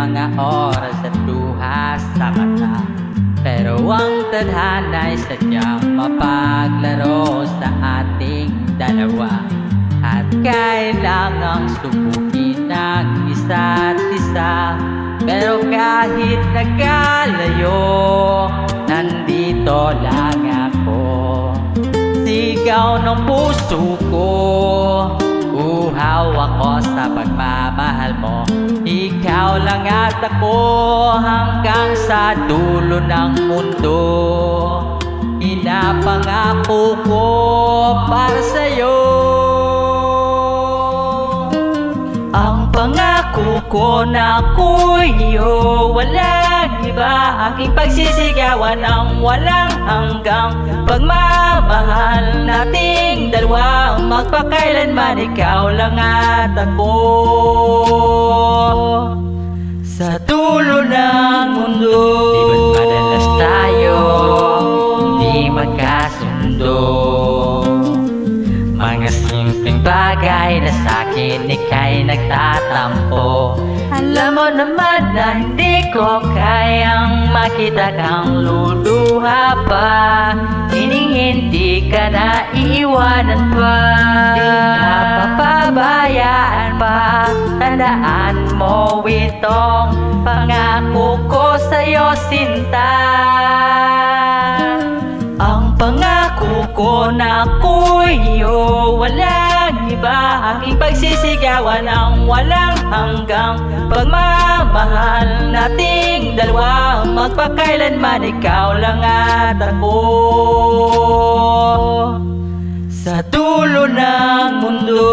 mga oras at luha sa mata. Pero ang tadhana'y sadyang mapaglaro sa ating dalawa. At kailangang subukin ang isa't isa. Pero kahit nagkalayo, nandito lang ako. Sigaw ng puso ko, uhaw ako sa pagmamahal mo. Ikaw lang at ako hanggang sa dulo ng mundo. Pinapangako ko para sa'yo. Ang pangako ko na ako'y iyo, walang iba. Aking pagsisigawan ang walang hanggang pagmamahal nating dalawa. Magpakailanman ikaw lang at ako. Sa dulo ng mundo, di ba't madalas tayo hindi magkasundo? Mga simpleng bagay na sa'kin ika'y nagtatampo. Alam mo naman na hindi ko kayang makita kang luluha pa. Hindi ka na iiwanan pa, di ka papabayaan pa. Tandaan mo itong pangako ko sa'yo, sinta. Ang pangako ko na ako'y iyo, walang iba. Aking pagsisigawan ang walang hanggang pagmamahal nating dalawa. Magpakailanman ikaw lang at ako. Sa dulo ng mundo.